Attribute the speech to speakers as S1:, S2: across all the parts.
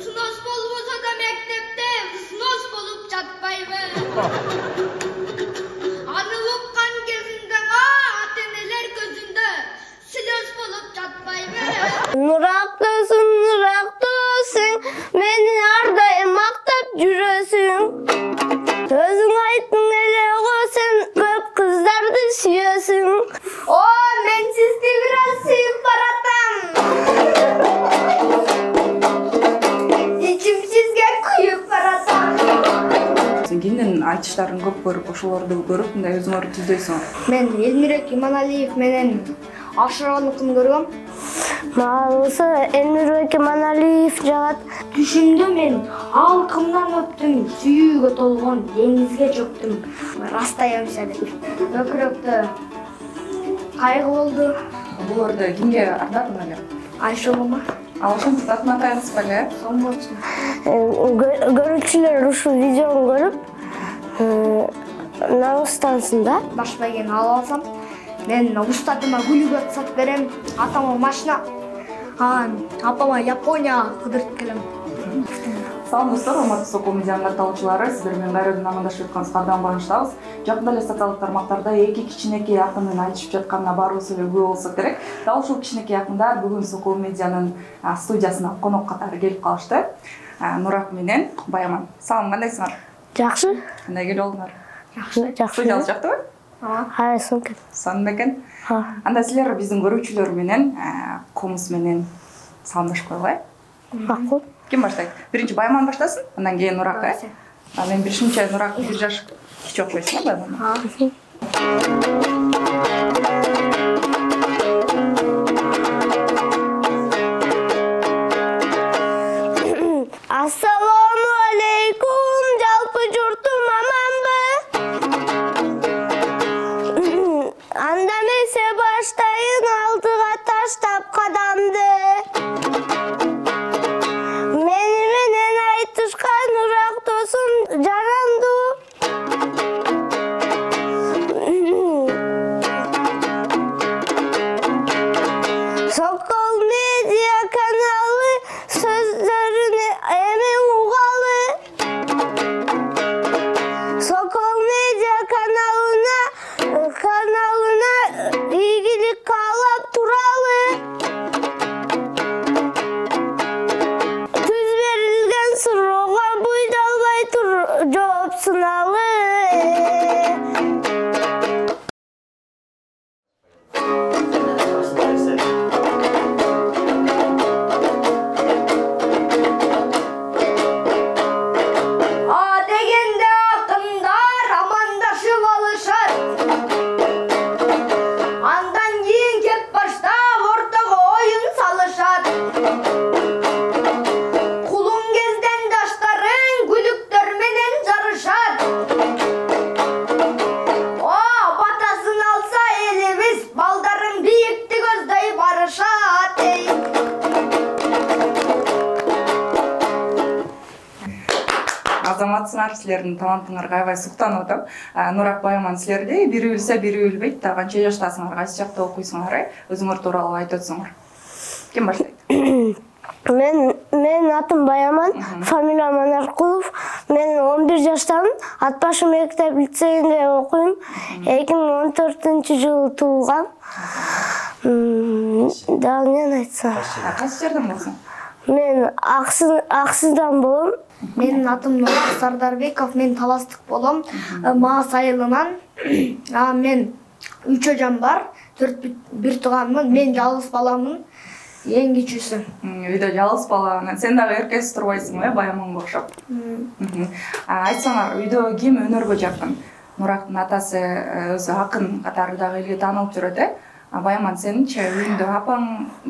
S1: Сынос болбосо да мектепте взнос болуп жатпайбы. Аны уккан кезинде ата-энелер көзүндө слез болуп жатпайбы.
S2: Нурактысың, мени ар дайым мактап жүрөсүң. Өзүң айттың эле го, сен көп кыздарды сүйөсүң. О, мен сизди бир аз сүйүп баратам. Ичим сизге күйүп баратам.
S3: Кийинен айтыштарын көп көрүп, ошолорду көрүп, мындай өзүңөр түздөйсүң.
S2: Мен Элмирбек Иманалиев менен Ашыраганыкын көргөм. Мағалысы Элмирбек Иманалиев жагат. Түшүмдө мен алкымдан өптүм, сүйүүгө толгон деңизге чөктүм. Растаямча деп. Өкүрөктө кайгы болду.
S3: Буларды кимге ардатың эле?
S2: Айшолума.
S3: Ал ошентип атын атайсыз беле?
S2: Сомбочу. Көрүүчүлөр ушул видеону көрүп, Нагыстансында башпайген алып алсам, мен устатыма гүлүгөт сатып берем, атама машина, апама Япония кыдыртып келем.
S3: Салам достор, урматтуу Сокол медианын катталуучулары, сиздер менен кайрадан амандашып жатканыбызга абдан баанычтабыз. Жакында эле социалдык тармактарда эки кичинекей акындын айтышып жатканына баарыбыз эле күбө болсок керек. Дал ушул кичинекей акындар бүгүн Сокол медианын студиясына конок катары келип калышты. Нурак менен Баяман. Салам, кандайсыңар?
S2: Жакшы.
S3: Кандай келип олдуңар?
S2: Жакшы.
S3: Студиябыз жактыбы?
S2: Сонун.
S3: Сонун экен. Анда силер биздин көрүүчүлөр менен комуз менен саламдашып койгула.
S2: Макул.
S3: Ким баштайт? Биринчи Баяман баштасын, андан кийин Нурак. Мен билишимче Нурак бир жаш кичи окуйсуң, Баяман.
S2: Ассаламу алейкум, жалпы журтум аманбы? Анда месе баштайын алдыга таштап кадамды. Мени менен айтышкан Нурак досум жаранду. Сокол медиа каналы сөздөрүнү эмен угалы. Сокол медиа каналына ийгилик каалап туралы. Түз берилген суроого буйдалбай тур жооп суналы. Дегенде акындар амандашып алышат. Андан кийин кеп баштап ортого оюн салышат. Кулуң кезден даштарың күлүктөр менен жарышат. Батасын алса элибиз, балдарың бийикти көздөй барышат.
S3: Азаматсыңар, силердин талантыңарга аябай суктанып атам. Нурак, Баяман, силерди бири билсе, бири билбейт. Да канча жаштасыңар, кайсы жакта окуйсуңар? Өзүңөр тууралуу айтып өтсөңөр. Ким баштайт?
S2: Мен атым Баяман, фамилиям Манаркулов. Мен 11 жаштамын. Атбашы мектеп лицейинде окуйм. 2014-жылы туулгам. Да, эмне айтсам?
S3: Кайсы жерден болсуң?
S2: Мен Аксыздан болом. Менин атым Нурак Сардарбеков, мен Таластык болом. Маас айылынан. Мен 3 эжем бар, 4 бир тууганмын. Мен жалгыз баламын. Эң кичүүсү.
S3: Үйдө жалгыз бала. Сен дагы эркес турбайсың, Баяманга окшоп. Айтсаңар, үйдө ким өнөргө жакын? Нурактын атасы өзү акын катары дагы элге таанылып жүрөт, Баяман, сенинчи үйүндө апаң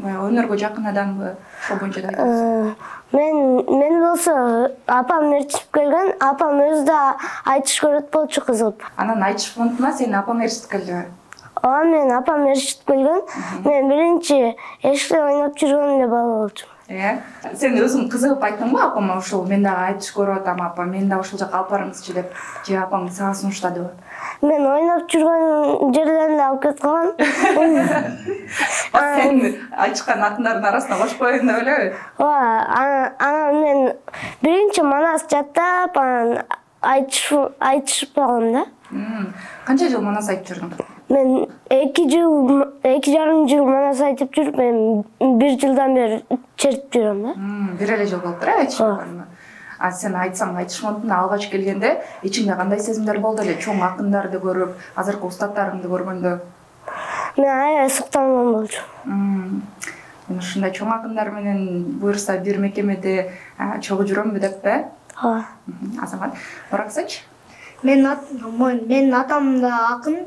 S3: өнөргө жакын адамбы? Ошол боюнча да айтыңыз. Мен
S2: болсо апам ээрчитип келген, апам өзү да айтыш көрөт болчу кызыгып.
S3: Анан айтыш фондуна сени апаң ээрчитип келдиби?
S2: Мен апам ээрчитип келген. Мен биринчи эшикте ойноп жүргөн эле бала болчумун.
S3: Сен өзүң кызыгып айттыңбы апама ушул мен дагы айтыш көрүп атам апа мен дагы ушул жака алып барыңызчы деп же апаң сага сунуштадыбы?
S2: Мен ойнап жүргөн жерден алып кетип калган.
S3: Сен айтышкан атыңдардын арасына кошуп коеюн деп элеби?
S2: Анан мен биринчи Манас жаттап, анан айтышып калгам да.
S3: Канча жыл Манас айтып жүрдүң?
S2: Мен 2,5 жыл Манас айтып жүрүп, мен 1 жылдан бери чертип жүрөм да.
S3: Бир эле жыл болуптур айтышканыңа. А сен айтсаң айтышмадың алгач келгенде ичиңде кандай сезимдер болду эле? Чоң акындарды көрүп, азыркы устаттарыңды көргөндө?
S2: Мен аябай суктанган болчу.
S3: Мен ушундай чоң акындар менен буюрса бир мекемеде чогуу жүрөмбү деппи?
S2: Ооба.
S3: Азамат, Ораксыч?
S2: Менин атам да акын.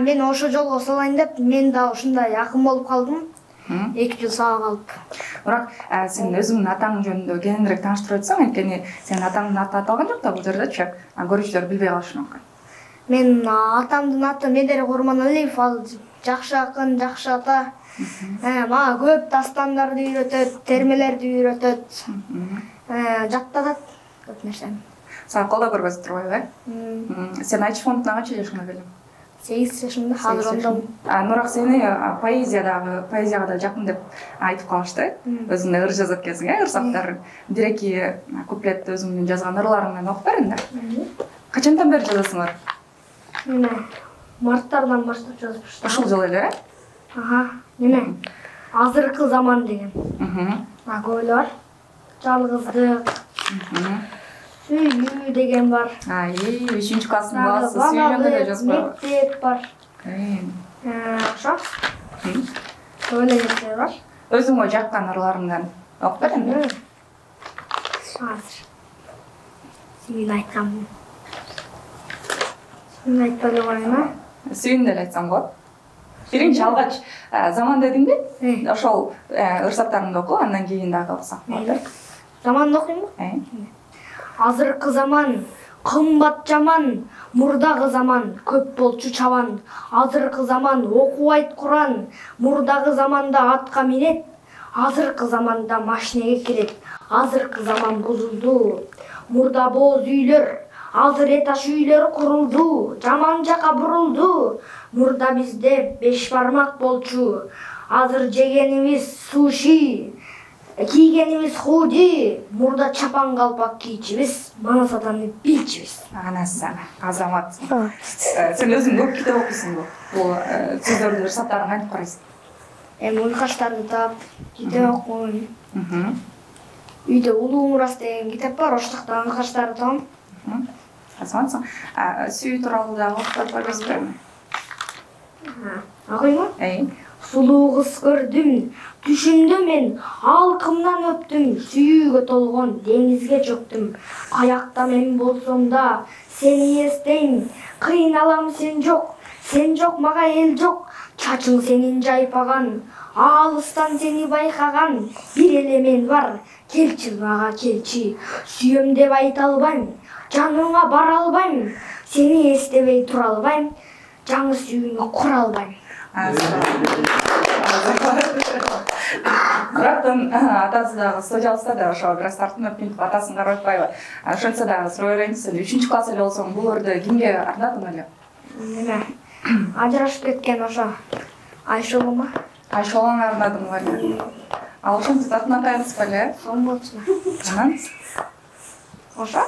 S2: Мен ошо жолго салайын деп, мен да ушундай акын болуп калдым. 2 жыл сага калып.
S3: Бирок сен өзүңдүн атаң жөнүндө кененирээк тааныштырып өтсөң, анткени сенин атаңдын аты аталган жок да бул жердечи. Көрүүчүлөр билбей калышы мүмкүн.
S2: Менин атамдын аты Медер Курманалиев, ал жакшы акын, жакшы ата. Мага көп дастандарды үйрөтөт, термелерди үйрөтөт. Жаттатат көп нерсени.
S3: Сага колдоо көргөзүп турбайбы? Сен айтыш фондуна канча жашыңда келдиң?
S2: 8 жашымда, азыр ондомун.
S3: Нурак сени поэзияга да жакын деп айтып калышты. Өзүң ыр жазат экенсиң, ырсактарын. Бир-эки куплет өзүңдүн жазган ырларыңдан окуп бер энди. Качандан бери жазасыңар?
S2: Марттардан баштап жазып баштадым.
S3: Ушул жыл эле?
S2: Азыркы заман деген. Көбөлөр бар. Жалгыздык. Сүйүү деген бар.
S3: 3 класстын баласы сүйгөндө эле жазып койгон.
S2: Мектеп бар. Ошо. Көбөлөр нерселер бар.
S3: Өзүңө жаккан ырларыңдан окуп бер энди.
S2: Азыр. Сүйүүнү айткам. Сүйүүнү айтпай коеюн,
S3: Сүйүүнү эле айтсаң болот. Биринчи алгач заман дедиңби? Ошол ырсактарыңды оку, андан кийин дагы окусак болот.
S2: Заманды окуймунбу? Азыркы заман кымбат жаман, мурдагы заман көп болчу чабан. Азыркы заман окубайт Куран, мурдагы заманда атка минет. Азыркы заманда машинеге кирет. Азыркы заман бузулду. Мурда бооз үйлөр, азыр этаж үйлөрү курулду. Жаман жака бурулду. Мурда бизде 5 бармак болчу. Азыр жегенибиз суши, кийгенибиз худи. Мурда чапан калпак кийчүбүз, Манас атаны билчүбүз.
S3: Анасы, Азамат. Сен өзүң көп китеп окуйсуңбу? Бул сөздөрдү, ырсаттарын кантип карайсың?
S2: Уйкаштарды таап, китеп окуйм. Үйдө Улуу Мурас деген китеп бар, ошондо уйкаштарды таам.
S3: Азаматсың. Сүйүү тууралуу дагы окуп көргөзбөймүн.
S2: Окуйму? Сулуу кыз көрдүм, түшүмдө мен алкымдан өптүм, сүйүүгө толгон деңизге чөктүм. Каякта мен болсом да сени эстейм, кыйналам сен жок мага эл жок. Чачың сенин жайпаган, алыстан сени байкаган, бир эле мен бар, келчи мага келчи. Сүйөм деп айта албайм, жаныңа бара албайм, сени эстебей тура албайм, жаңы сүйүүнү кура албайм.
S3: Бирактан атасы дагы студиялыкта да ошо бир аз тартынып минтип атасын карап атпайбы? Ошентсе дагы суроо берейинчи, сен 3-класс эле болсоң, бул өрдү кимге арнадың эле?
S2: Ажырашып кеткен ошо Айшолума.
S3: Айшолуңа арнадың беле? Ал ошентсе атынан кайрылсыз беле?
S2: Сон болчу.
S3: Анан?
S2: Ошо?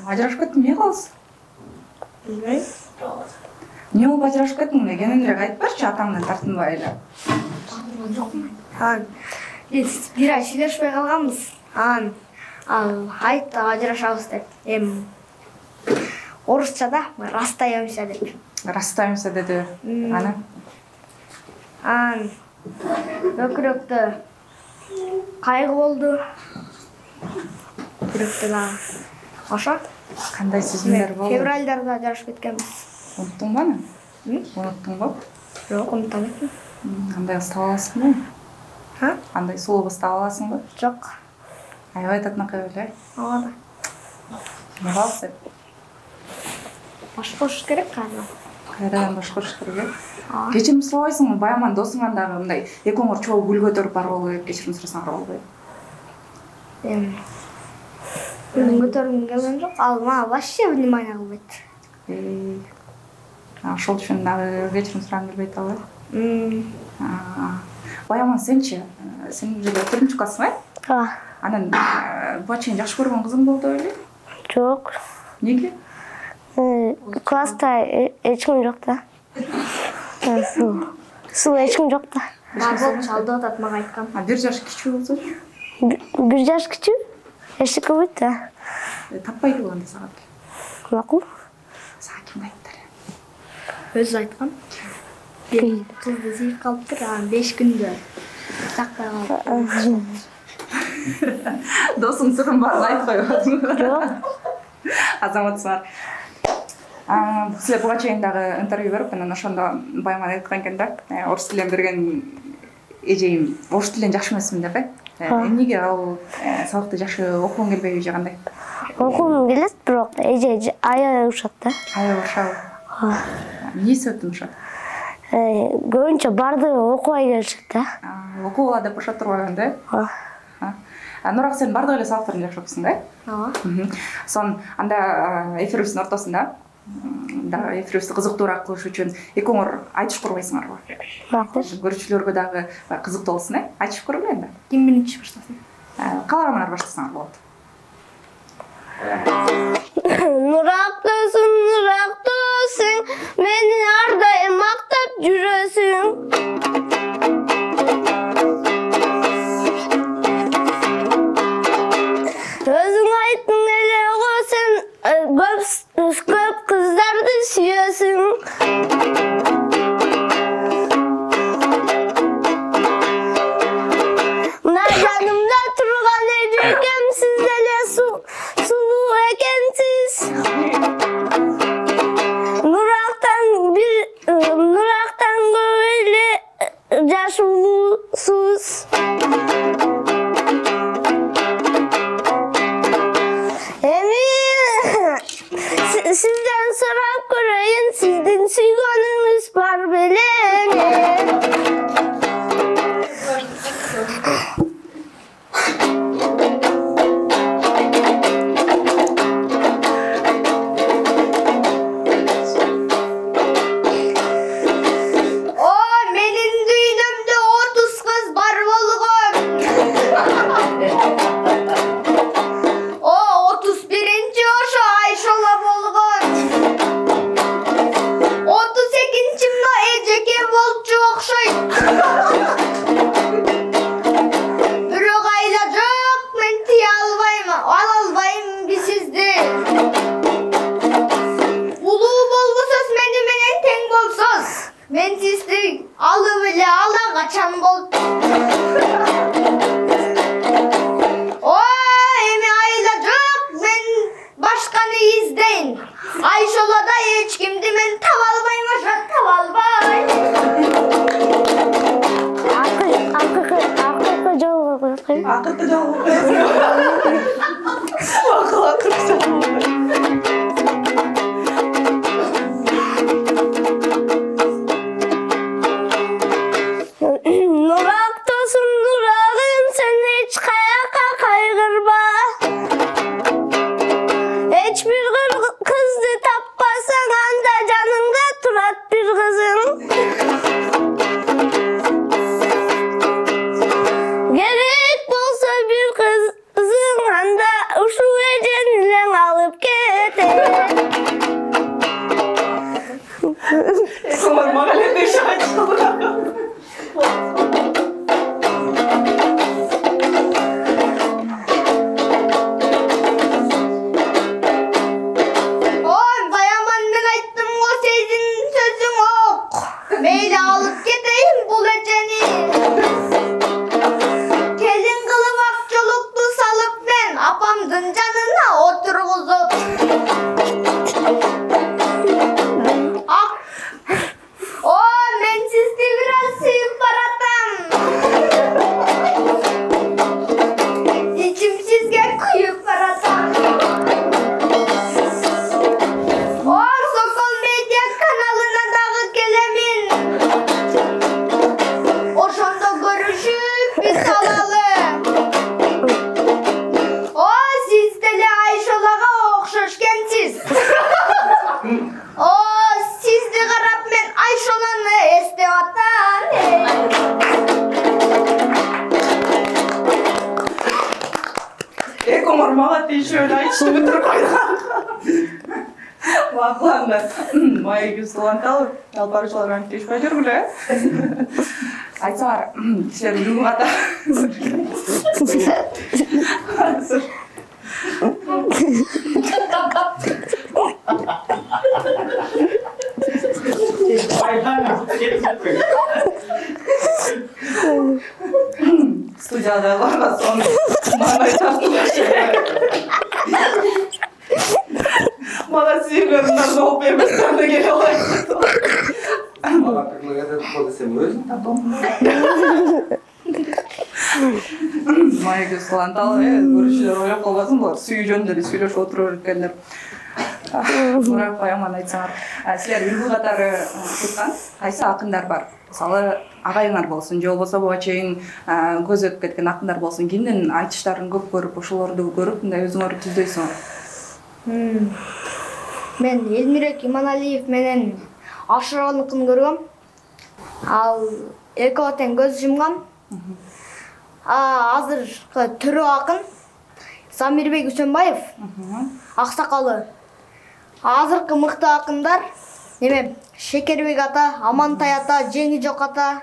S3: Ажырашып кеттиң, эмне кыласың?
S2: Билбейм.
S3: Эмне болуп ажырашып кеттиң? Кененирээк айтып берчи, атаңдан тартынбай эле.
S2: Бир ай сүйлөшпөй калганбыз. Ал айтты ажырашабыз деп. Орусчада расстаемся деп.
S3: Расстаемся деди.
S2: Анан өкүрөктө кайгы болду. Өкүрөктө дагы. Ошо?
S3: Кандай сезимдер болду?
S2: Февралдарда ажырашып кеткенбиз.
S3: Уnuттуңбу аны? Уnuттуңбу?
S2: Жок, унута элекмин.
S3: Андай кыз таба аласыңбы? Андай сулуу кыз таба аласыңбы?
S2: Жок.
S3: Аябай татынакай беле?
S2: Ооба.
S3: Эмне кыласың?
S2: Баш кошуш керек азыр.
S3: Кайрадан башкарыш керек. Кечирим сурабайсыңбы? Баяман досуңан дагы мындай эки оңор чогуу гүл көтөрүп барып алып кечирим сурасаңар болбойбу?
S2: Көтөргүм келген жок. Ал мага вообще внимание кылбайт.
S3: Ошол үчүн дагы кечирим сурагың келбейт албы? Баяман сенчи? Сен деле 4 классың,
S2: Ооба.
S3: Анан буга чейин жакшы көргөн кызың болду беле?
S2: Жок.
S3: Неге?
S2: Класста эч ким жок да. Суу эч ким жок да. Болчу алдап атат мага айткан.
S3: 1 жаш кичүү болсочу?
S2: 1 жаш кичүү? Эчтеке болбойт да.
S3: Таппай калганда сага.
S2: Макул.
S3: Сага ким айттыр?
S2: Өзү айткан. Кызды сүйүп калыптыр, анан 5 күндө сактай калды.
S3: Досуң сырын барын айтып койбодуңбу?
S2: Жок.
S3: Азаматсыңар. Силер буга чейин дагы интервью берип, анан ошондо Баяман айткан экен да, орус тилин берген эжейим орус тилин жакшы эмесмин деп, эмнеге ал сабакты жакшы окугуң келбейби же кандай?
S2: Окугум келет, бирок эже аябай урушат да.
S3: Аябай урушабы? Эмне себептен урушат?
S2: Көбүнчө бардыгы окубай келишет да.
S3: Окугула деп урушат турбайбы да? Нурак, сен бардык эле сабактарын жакшы окуйсуң да?
S2: Ооба.
S3: Сон анда эфирибиздин ортосунда дагы эфирибизди кызыктуураак кылыш үчүн эки оңор айтышып көрбөйсүңарбы?
S2: Макул.
S3: Көрүүчүлөргө дагы кызыктуу болсун, айтышып көргүлө энди.
S2: Ким биринчи баштасын?
S3: Каалаганыңар баштасаңар болот.
S2: Нурак досуң, мени ар дайым мактап жүрөсүң. Өзүң айттың эле го, сен көп кыздарды сүйөсүң. Мына жанымда турган эжекем, сиз деле сулуу экенсиз. Нурактан көп эле жаш улуусуз. Сизден сурап көрөйүн, сиздин сүйгөнүңүз бар белең. Менин дүйнөмдө 30 кыз бар болгон. 31-нчи ошо Айшола болгон. 32-нчи мына эжеке болчу окшойт. Бирок айла жок, мен тие албайм, ала албаймынбы сизди. Улуу болбосоз мени менен тең болсоз, мен сизди алып эле ала качан болду. Эми айла жок, мен башканы издейм. Айшолада эч кимди мен таба албайм, таба албайм. Акыркы жолго коёсуң.
S3: Акыркы жолго коёсуң. Акыркы жолго.
S2: Нурак досум, нурагым, сен эч каяка кайгырба. Эч бир кызды таппасаң, анда жаныңда турат бир кызың. Керек болсо бир кызың, анда ушул эжени элең алып кетет.
S3: Сомар мага эле дешип айтышты.
S2: Баяман, мен айттым го, сенин сөзүң ок. Мейли алып кетейин бул эжени. Келин кылып акчолукту салып мен апамдын жанына отургузуп. Мен сизди
S3: акланды. Май күз тулантал, алпарышылар антешпай жүргілі. Айтсаңар, сілер үлгі қата. Студиядағыларға соны маңай Мана сүйелерімнен жауап берместерді келе олайды.
S4: Маған тірлік әдет бол десем, өзің тапам.
S3: Майы көз қыланталы, көрішілер ойлап қалғасын бұлар. Сүйі жөнді де сөйлеш отыру өркендер. Мұрақ баяман айтсаңар. Сілер үлгі қатары тұтқан, қайсы ақындар бар? Мысалы, ағайыңар болсын, жол болса бұға чейін көз өтіп кеткен ақындар болсын. Кенден айтыштарын көп көріп, ұшыларды көріп, өзіңір түздейсің.
S2: Мен Элмирек Иманалиев менен Ашыраганыкын көргөм. Ал экотен көз жумган. Азыркы түрү акын Самирбек Үсөнбаев, аксакалы. Азыркы мыкты акындар неме Шекербек ата, Амантай ата, Жеңи жок ата.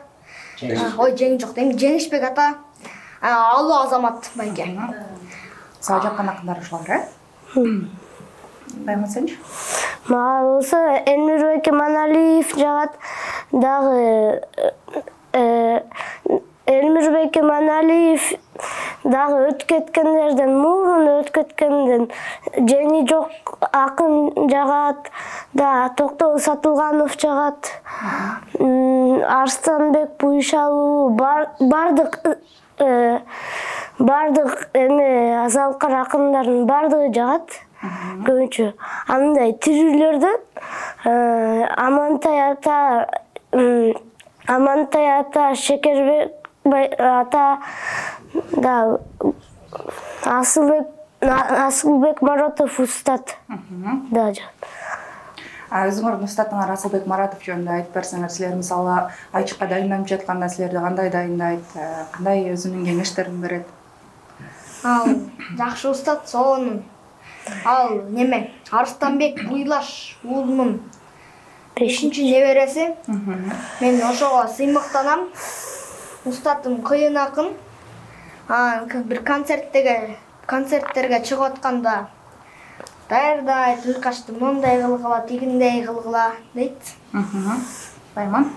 S2: Ой, Жеңи жок дейм, Жеңишбек ата. Алуу Азамат байке.
S3: Сау жаккан акындар ушулар, Баймасенч?
S5: Мага болсо Элмирбек Иманалиев жагат, дагы Элмирбек Иманалиев дагы өтүп кеткендерден, мурун өтүп кеткенден Жени жок акын жагат, да Токтогул Сатылганов жагат, Арстанбек Буйшалуу бардык эме азалкар акындардын бардыгы жагат. Көбүнчө андай тирүүлөрдөн Амантай ата, Шекербек ата, да Асылбек Маратов устат да жагат.
S3: Өзүңөрдүн устатыңар Асылбек Маратов жөнүндө айтып берсеңер, силер мисалы айчыкка дайындап жатканда силерди кандай дайындайт, кандай өзүнүн кеңештерин берет?
S2: Ал жакшы устат сонун. Ал неме Арстанбек Буйлаш уулунун 5-небереси. Мен ошого сыймыктанам. Устатым кыйын акын. Бир концерттерге чыгып атканда даярдайт, уйкашты мондай кылгыла, тигиндей кылгыла дейт.
S3: Байман?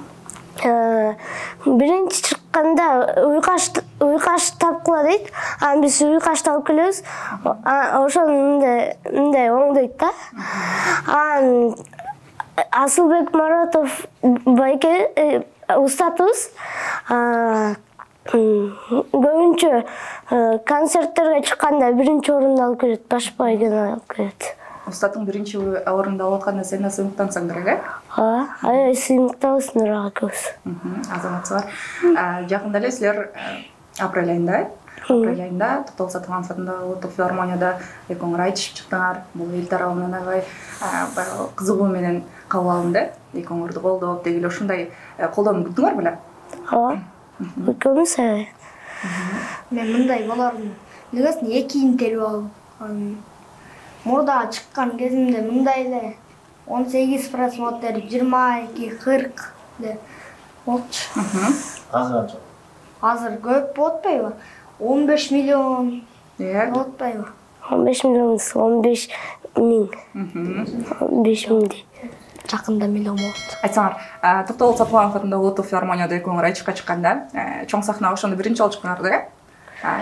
S5: Биринчи чыкканда уйкаш тапкыла дейт. Биз уйкашты алып келебиз. Ошону мындай оңдойт да. Асылбек Маратов байке устатыбыз. Көбүнчө концерттерге чыкканда биринчи орунду алып келет, баш байгени алып келет.
S3: Устатың биринчи орунду алып атканда сен сыймыктансаң керек,
S5: Аябай сыймыктабыз Нурага экөөбүз.
S3: Азаматсыздар. Жакында эле силер апрель айында Токтогул Сатылганов атындагы улуттук филармонияда экөөңөр айтышып чыктыңар. Бул эл тарабынан аябай кызыгуу менен кабыл алынды. Экөөңөрдү колдоп, деги эле ушундай колдоону күттүңөр беле?
S5: Экөөбүз аябай.
S2: Мен мындай болорун элесин 2 интервью алып, мурда чыккан кезимде мындай эле 18 просмотр, 22-40 деп болчу.
S4: Азыр канча?
S2: Азыр көп болуп атпайбы? 15 миллион болуп атпайбы?
S5: 15 миллион, 15 миң. 15 миңдей.
S2: Жакында миллион болот.
S3: Айтсаңар, Токтогул Сатылганов атындагы улуттук филармонияда экөөңөр айчыкка чыкканда, чоң сахнага ошондо биринчи жолу чыккаңар да?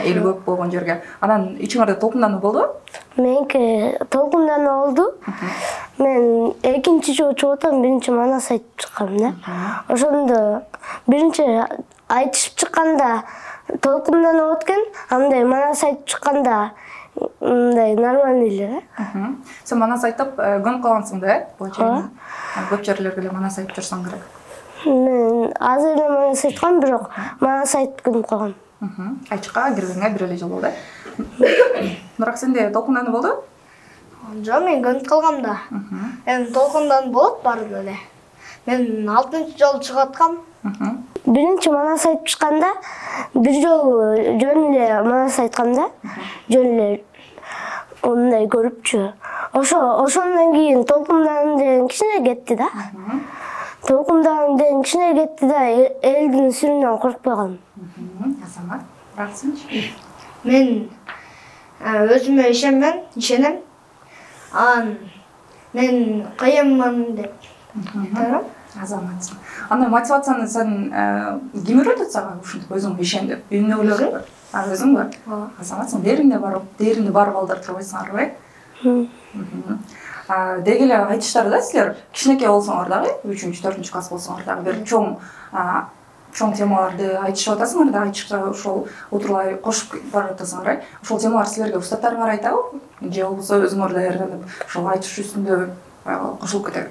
S3: Эл көп болгон жерге. Анан ичиңерде толкундануу болду?
S5: Меники толкундануу болду. Мен экинчи жолу чыгып атам, биринчи Манас айтып чыккам да. Ошондо биринчи айтышып чыкканда толкундануу болот экен, андай Манас айтып чыкканда мындай нормально эле.
S3: Сен Манас айтып көнүп калгансың да, получается. Көп жерлерге эле Манас айтып жүрсөң керек.
S5: Мен азыр эле Манас айткам, бирок Манас айтып көнүп калгам.
S3: Айчыкка киргенге бир эле жол болду. Нурак, сенде толкундануу болду?
S2: Жок, мен көнүп калгам да. Эми толкундануу болот баарды эле. Мен 6-нчы жолу чыгып аткам.
S5: Биринчи Манас айтып чыкканда бир жолу жөн эле Манас айткам да. Жөн эле ондай көрүпчү. Ошондон кийин толкундандан кичине кетти да. Толкундандан кичине кетти да, элдин сүрүнөн коркпой калдым.
S3: Азамат, рахсынчы.
S2: Мен өзүмө ишенем. Мен кыйынмын деп айтарым.
S3: Азаматсың. Анда мотивацияны сен ким үйрөтөт сага ушинтип өзүң ишен деп? Үйүндөгүлөр өзүң ба? Азаматсың. Дээринде барып алдырып турбайсыңарбы? Деги эле айтыштар да силер кичинекей болсоңор дагы, 3-4 класс болсоңор дагы бир чоң темаларды айтышып атасыңар да, айтышка ошол утурлай кошуп барып атасыңар. Ошол темалар силерге устаттарыңар айтабы? Же болбосо өзүңөр даярданып ошол айтыш үстүндө кошулуп кетеби?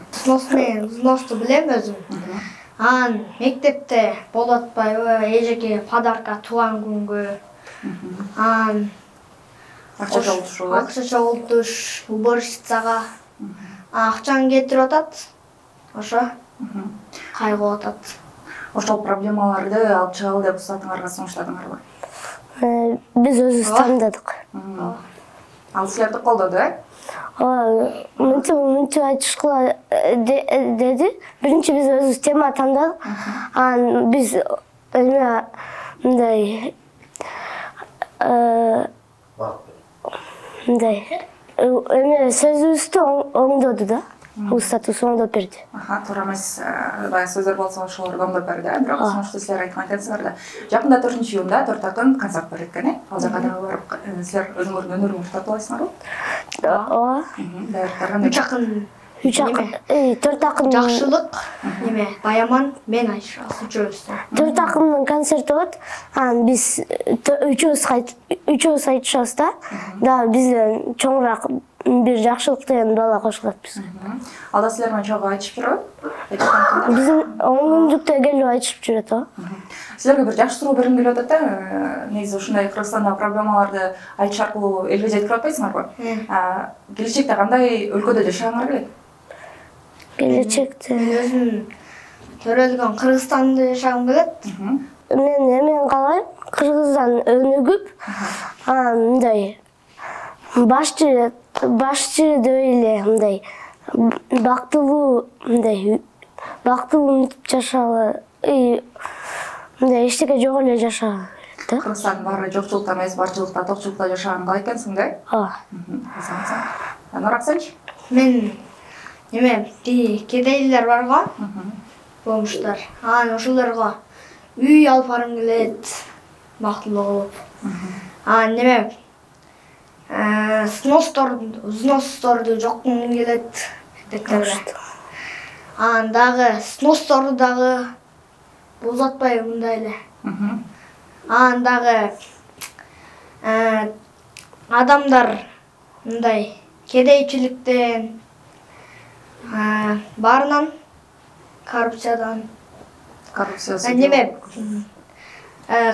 S2: Взносту билем өзүм. Мектепте болуп атпайбы, эжеке подарка тууган күнгө.
S3: Акча чогултушу.
S2: Акча чогултуш, уборщицага акчаны кетирип атат. Ошо кайгылып атат.
S3: Ошол проблемаларды алып чыгалы деп устатыңарга сунуштадыңарбы?
S5: Биз өзүбүз тандадык.
S3: Ал силерди колдоду,
S5: Мынча айтышкыла деди. Биринчи биз өзүбүз тема тандадык. Анан биз мындай сөзүбүздү оңдоду да. Устатыбыз оңдоп берди.
S3: Туура эмес баягы сөздөр болсо ошолорду оңдоп берди, бирок сунушту силер айткан экенсиңер да. Жакында 4-июнда 4 акын концерт бар экен, ал жака дагы барып силер өзүңөрдүн өнөрүңөрдү тартып аласыңарбы?
S5: Ооба.
S3: Даярдыктар
S2: 3 акын
S5: 4 акын
S2: жакшылык, Баяман, мен Айша, үчөөбүз.
S5: 4 акындын концерти болот. Анан биз үчөөбүз айтышабыз да. Дагы бизден чоңураак бир жакшылык деген бала кошулатпыз.
S3: Алда силер менен чогуу айтышып жүрөбү?
S5: Биздин оңдукта келип айтышып жүрөт о.
S3: Силерге бир жакшы суроо бергим келип атат да. Негизи ушундай Кыргызстандагы проблемаларды айтыш аркылуу элге жеткирип атпайсыңарбы? Келечекте кандай өлкөдө жашагыңар келет?
S5: Келечекте
S2: Өзүм төрөлгөн Кыргызстанда жашагым келет.
S5: мен эмен каалайм, Кыргыздан өнүгүп, мындай башчы деп эле мындай бактылуу жашалы, мындай эчтеке жок эле жашагы келет да.
S3: Кыргызстандын баары жокчулукта эмес, барчылыкта, токчулукта жашаган каалай экенсиң да?
S5: Ооба.
S3: Нураксанчы?
S2: Мен кедейлер бар го, помуштар. Ошолорго үй алып баргым келет, бактылуу болуп. Сносторду жоккум келет, мектептерде. Дагы сносторду дагы бузатпай мындай эле. Дагы адамдар мындай кедейчиликтен, баарынан, коррупциядан.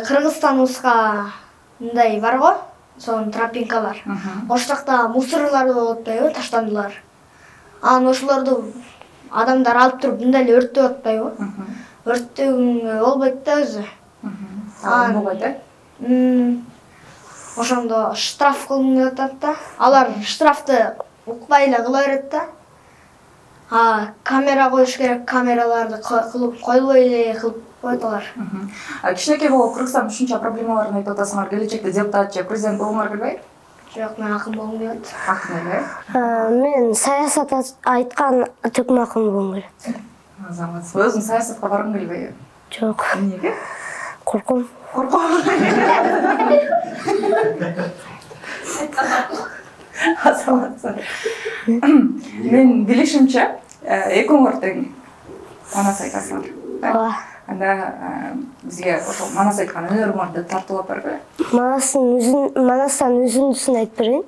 S2: Кыргызстаныбызга мындай бар го, сонун тропинкалар. Ошол жакта мусорлар болуп атпайбы, таштандылар. Ошолорду адамдар алып туруп мындай эле өрттөп атпайбы? Өрттөгөнгө болбойт да өзү.
S3: Болбойт,
S2: Ошондо штраф кылгым келип атат да. Алар штрафты укпай эле кыла берет да. Камера коюш керек, камераларды койлбой эле кылып коет алар.
S3: Кичинекей болуп Кыргызстан ушунча проблемаларын айтып атасыңар, келечекте депутат же президент болгуңар келбейби?
S2: Жок, мен акын болгум келет.
S3: Акын эле?
S5: Мен саясат айткан төкмө акын болгум келет.
S3: Азамат, өзүң саясатка баргың келбейби?
S5: Жок.
S3: Эмнеге?
S5: Корком.
S3: Азамат. Мен билишимче, экөөңөр тең манас айтасыңар.
S5: Ооба.
S3: Анда бизге ошол манас айткан өнөрүңөрдү тартуулап бергиле.
S5: Манастан үзүндүсүн айтып берейин.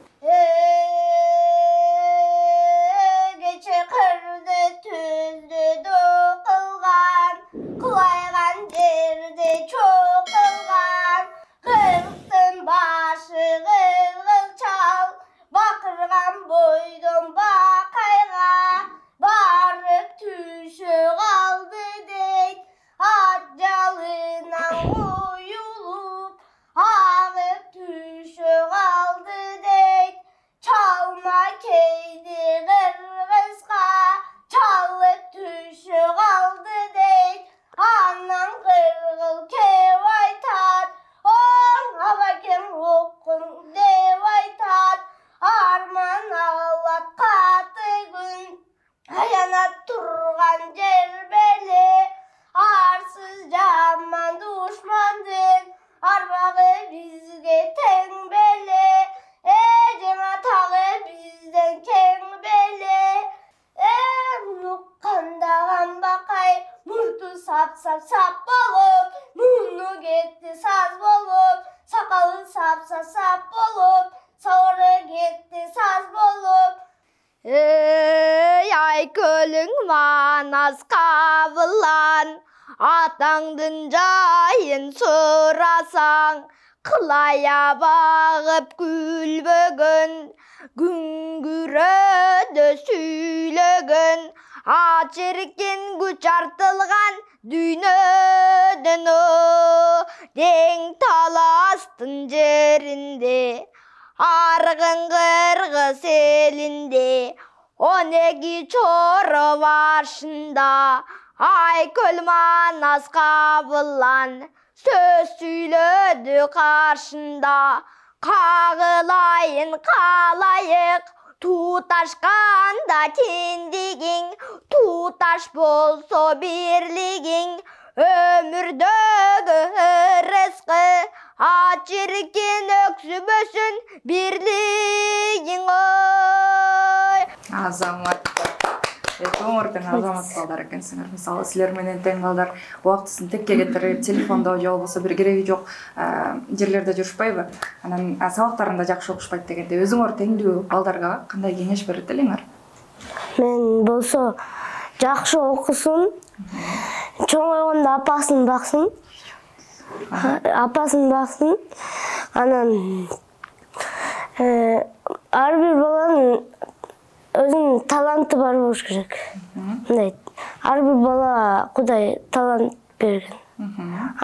S1: Gece kırdı tüzdü dokılgan, Kılaygan derdi çok kılgan, Kırıktın başı kırgıl çal, Bakırgan boydum bakayga, Barıp tüşü kaldı deyt, Acalından uyulup, Ağıp tüşü kaldı deyt,
S2: sap bolup, munu ketdi saz bolup, sakalı sap bolup, saуры ketdi saz bolup. Ey Aykölüň manas kabılan, atаңдын жайын сұрасаң, қылая бағып күлбөгөн, күңгүрөдө сүйлөгөн, ачыркен күч артылган дүйнөдөн тең таластын жеринде, аргын кыргыз элинде, 12 чоро башында Aykөл Манас Кабылан сөз сүйлөдү каршында, кагылайын калайык туташканда тендигиң, туташ болсо бирлигиң, өмүрдөгү ырыскы ачыркен өксүбөсүн бирлигиң ой.
S3: Азамат. Өмүрдүн азамат балдар экенсиңер. Мисалы силер менен тең балдар убактысын текке кетирип, телефондо же болбосо бир кереги жок жерлерде жүрүшпөйбү? Анан сабактарында жакшы окушпайт дегенде өзүңөр теңдүү балдарга кандай кеңеш берет элеңер?
S5: Мен болсо жакшы окусун, чоңойгондо апасын баксын, анан ар бир баланын өзүнүн таланты бар болуш керек. Мындай, ар бир бала Кудай талант берген.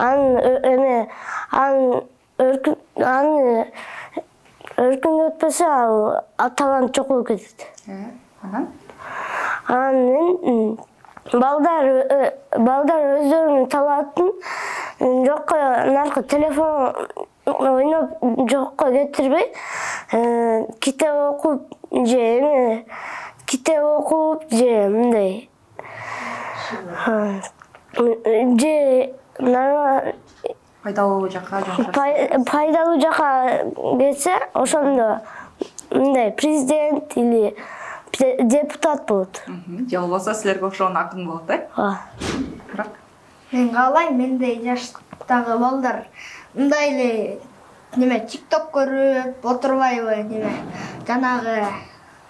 S5: Аны өркүндөтпөсө ал талант жок болуп кетет. Анан балдар өздөрүнүн талантын жокко наркы телефон ойноп жокко кетирбей, китеп окуп же мындай же
S3: Пайдалуу
S5: жака кетсе, ошондо мындай президент или депутат болот.
S3: Же болбосо силерге окшогон акын болот, Бирок
S2: Мен каалайм, мендей жаштагы балдар мындай эле TikTok көрүп отурбайбы, жанагы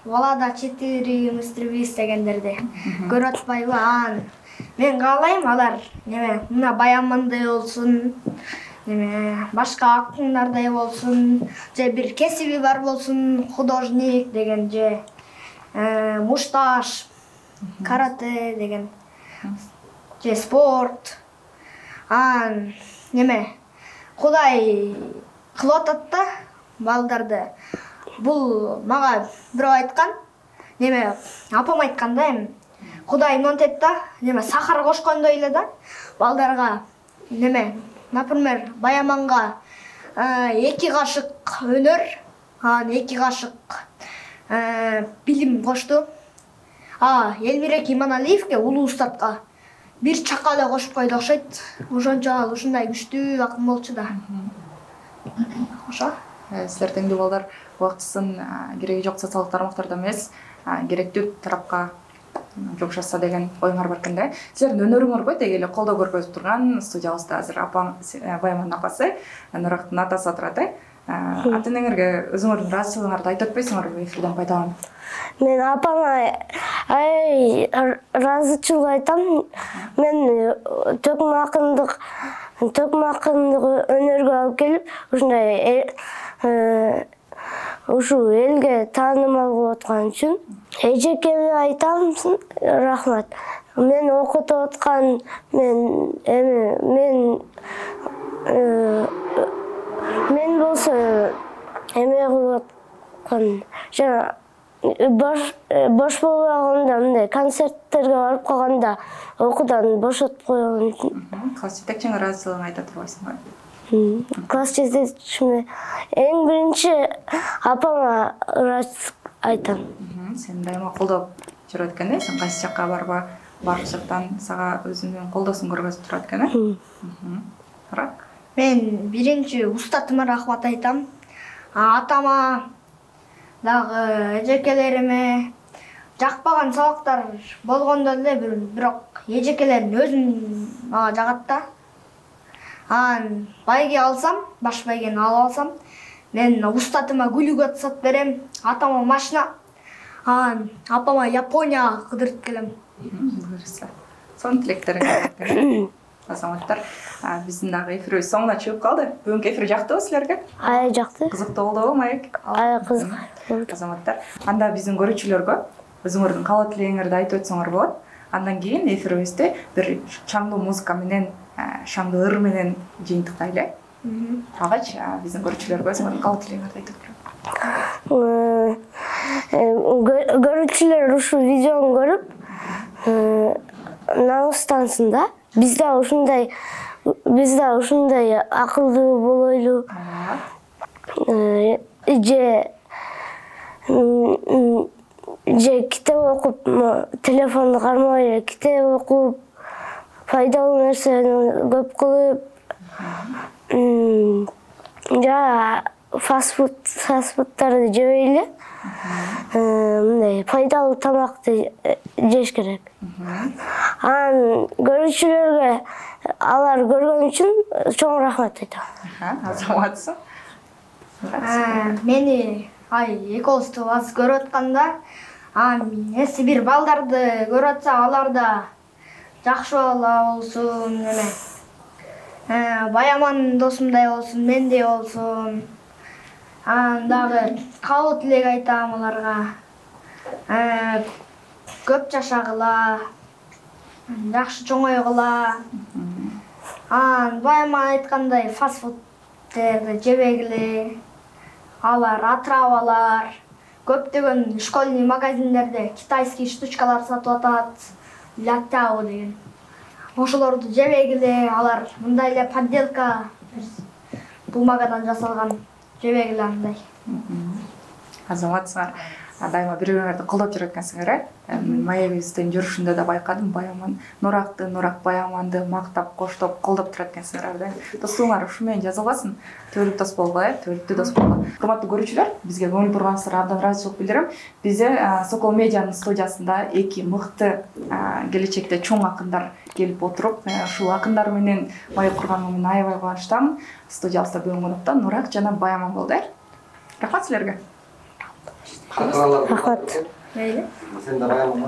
S2: балада 4 дегендерди көрүп атпайбы. Мен каалайм алар мына Баямандай болсун, башка акындардай болсун, же бир кесиби бар болсун, художник деген же мушташ, карате деген, же спорт. Кудай кылып атат да балдарды. Бул мага бирөө айткан, апам айткан да, Кудай монтет да, сахар кошкондой эле да, балдарга, например, Баяманга 2 кашык өнөр, 2 кашык билим кошту. Элмирек Иманалиевке, улуу устатка 1 чака эле кошуп койду окшойт. Ошончо ал ушундай күчтүү акын болчу да. Ошо.
S3: Силер теңдүү балдар убактысын кереги жок социалдык тармактарда эмес, керектүү тарапка жумшаса деген оюңар бар экен да. Силердин өнөрүңөр теги эле колдоо көргөзүп турган студиябызда азыр апам Баямандын апасы, Нурактын атасы отурат. Ата-энеңерге өзүңөрдүн ыраазычылыгыңарды айтып өтпөйсүңөрбү эфирден пайдаланып?
S5: Мен апама ыраазычылык айтам. Мен төкмө акындык өнөргө алып келип, ушундай ушул элге таанымал болуп аткан үчүн эжекеме айтам, рахмат. Мен окутуп аткан, мен болсо эме кылып аткан, жана бош болбогондо мындай концерттерге барып калганда окуудан бошотуп койгон үчүн.
S3: Класс жетекчиңе ыраазычылыгыңды айта турбайсыңбы?
S5: Класс жетекчиме эң биринчи апама ыраазычылык айтам.
S3: Сен дайыма колдоп жүрөт экен, сен кайсы жакка барба, бардык жактан сага өзүнүн колдоосун көргөзүп турат экен.
S2: Мен биринчи устатыма рахмат айтам. Атама дагы эжекелериме, жакпаган сабактар болгондо эле бирок эжекелерин өзүм мага жагат да. Анан байге алсам, баш байгени алып алсам, мен устатыма гүлүгө сатып берем, атама машина, анан апама Японияга кыдырып келем.
S3: Буюрса. Сонун тилектериңиз. Азаматтар, биздин дагы эфирибиз соңуна чыгып калды. Бүгүнкү эфир жактыбы силерге?
S5: Ай жакты.
S3: Кызыктуу болдубу, Маек?
S5: Ай кызык.
S3: Азаматтар, анда биздин көрүүчүлөргө өзүңөрдүн каалоо тилегиңерди айтып өтсөңөр болот. Андан кийин эфирибизди бир шаңдуу музыка менен, шаңдуу ыр менен жыйынтыктайлы. Алгач биздин көрүүчүлөргө өзүңөрдүн каалоо тилегиңерди айтып өтүңөр.
S5: Көрүүчүлөр ушул видеону көрүп, намыстансın да. Biz de ушундай акылдуу болойлу. Же китеп окуп, телефонду кармабай, китеп окуп, пайдалуу нерсени көп кылып, фастфудтарды жебейли. Мындай пайдалуу тамакты жеш керек. Анан көрүүчүлөргө алар көргөн үчүн чоң рахмат айтам.
S3: Азаматсың.
S2: Мени экөөбүздү аз көрүп атканда, эси бир балдарды көрүп атса, алар да жакшы бала болсун, Баяман досумдай болсун, мендей болсун. Анан дагы каалоо тилек айтам аларга. Көп жашагыла, жакшы чоңойгула. Анан Баяман айткандай фастфудтерди жебегиле. Алар отравалар, көптөгөн школьный магазиндерде китайский штучкалар сатып атат, латтау деген. Ошолорду жебегиле, алар мындай эле подделка бумагадан жасалган жебегиле андай.
S3: Азаматсыңар, дайыма бири-бириңерди колдоп жүрөт экенсиңер. Маегибиздин жүрүшүндө да байкадым, Баяман Нуракты, Нурак Баяманды мактап, коштоп, колдоп турат экенсиңер. Достугуңар ушу менен жазылбасын. Төрүк дос болгула, төрүктүү дос болгула. Урматтуу көрүүчүлөр, бизге көңүл бурганыңыздарга абдан ыраазычылык билдирем. Бизде Сокол Медианын студиясында эки мыкты келечекте чоң акындар келип отуруп, ушул акындар менен маек курганыма мен аябай кубанычтамын. Студиябызда бүгүн конокто Нурак жана Баяман болду. Рахмат силерге.
S4: Рахмат.
S2: Мейли.
S4: Сен да Баяман.